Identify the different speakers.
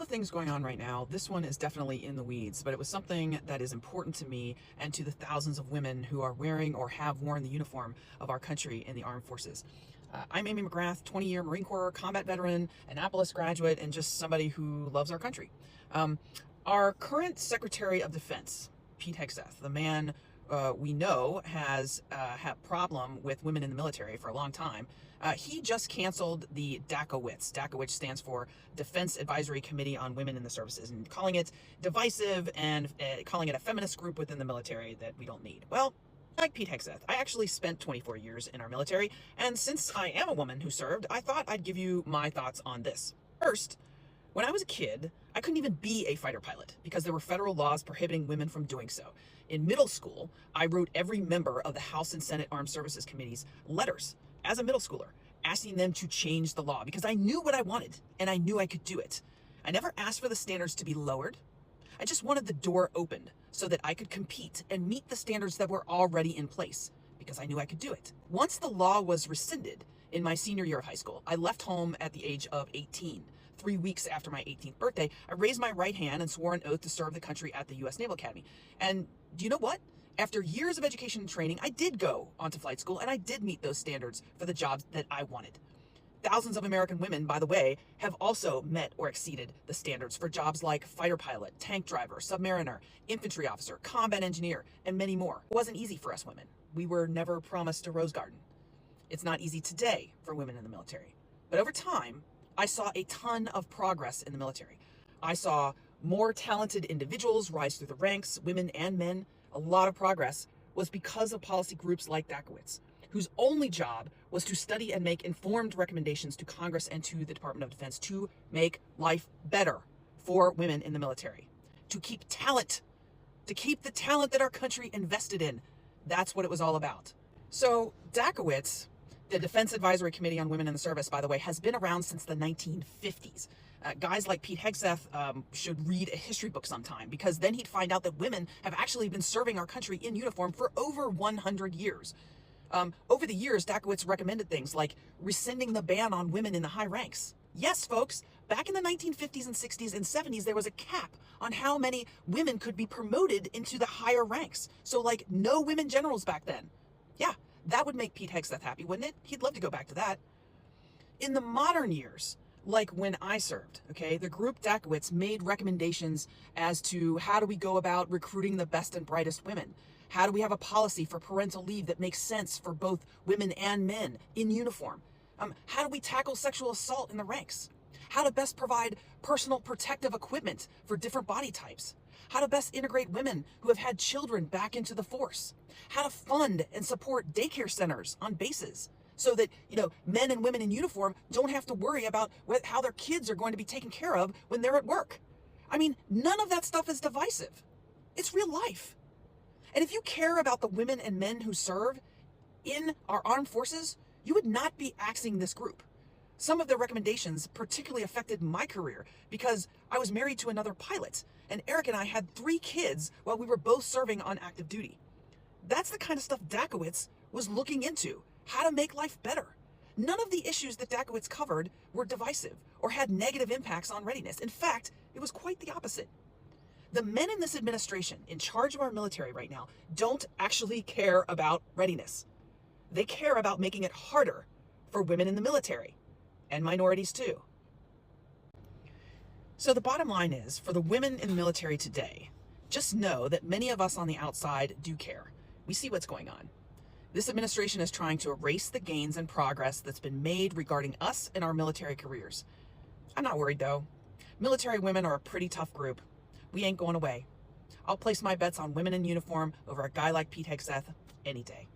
Speaker 1: of things going on right now. This one is definitely in the weeds, but it was something that is important to me and to the thousands of women who are wearing or have worn the uniform of our country in the armed forces. I'm Amy McGrath, 20-year Marine Corps combat veteran, Annapolis graduate, and just somebody who loves our country. Our current Secretary of Defense, Pete Hegseth, the man we know has had a problem with women in the military for a long time, he just canceled the DACA-WITS. DACA-WITS stands for Defense Advisory Committee on Women in the Services, and calling it divisive and calling it a feminist group within the military that we don't need. Well, like Pete Hegseth, I actually spent 24 years in our military, and since I am a woman who served, I thought I'd give you my thoughts on this. First, when I was a kid, I couldn't even be a fighter pilot because there were federal laws prohibiting women from doing so. In middle school, I wrote every member of the House and Senate Armed Services Committees letters as a middle schooler, asking them to change the law because I knew what I wanted and I knew I could do it. I never asked for the standards to be lowered. I just wanted the door opened so that I could compete and meet the standards that were already in place because I knew I could do it. Once the law was rescinded in my senior year of high school, I left home at the age of 18. 3 weeks after my 18th birthday, I raised my right hand and swore an oath to serve the country at the U.S. Naval Academy. And do you know what? After years of education and training, I did go onto flight school and I did meet those standards for the jobs that I wanted. Thousands of American women, by the way, have also met or exceeded the standards for jobs like fighter pilot, tank driver, submariner, infantry officer, combat engineer, and many more. It wasn't easy for us women. We were never promised a rose garden. It's not easy today for women in the military. But over time, I saw a ton of progress in the military. I saw more talented individuals rise through the ranks, women and men. A lot of progress was because of policy groups like DACA-WITS, whose only job was to study and make informed recommendations to Congress and to the Department of Defense to make life better for women in the military, to keep talent, to keep the talent that our country invested in. That's what it was all about. So DACA-WITS, the Defense Advisory Committee on Women in the Service, by the way, has been around since the 1950s. Guys like Pete Hegseth should read a history book sometime, because then he'd find out that women have actually been serving our country in uniform for over 100 years. Over the years, DACA-WITS recommended things like rescinding the ban on women in the high ranks. Yes, folks, back in the 1950s and 60s and 70s, there was a cap on how many women could be promoted into the higher ranks. So, like, no women generals back then. Yeah, that would make Pete Hegseth happy, wouldn't it? He'd love to go back to that. In the modern years, like when I served, okay, the group DACA-WITS made recommendations as to how do we go about recruiting the best and brightest women? How do we have a policy for parental leave that makes sense for both women and men in uniform? How do we tackle sexual assault in the ranks? How to best provide personal protective equipment for different body types? How to best integrate women who have had children back into the force? How to fund and support daycare centers on bases so that, men and women in uniform don't have to worry about how their kids are going to be taken care of when they're at work. I mean, none of that stuff is divisive. It's real life. And if you care about the women and men who serve in our armed forces, you would not be axing this group. Some of their recommendations particularly affected my career because I was married to another pilot, and Eric and I had 3 kids while we were both serving on active duty. That's the kind of stuff DACA-WITS was looking into, how to make life better. None of the issues that DACA-WITS covered were divisive or had negative impacts on readiness. In fact, it was quite the opposite. The men in this administration in charge of our military right now don't actually care about readiness. They care about making it harder for women in the military, and minorities too. So the bottom line is, for the women in the military today, just know that many of us on the outside do care. We see what's going on. This administration is trying to erase the gains and progress that's been made regarding us and our military careers. I'm not worried though. Military women are a pretty tough group. We ain't going away. I'll place my bets on women in uniform over a guy like Pete Hegseth any day.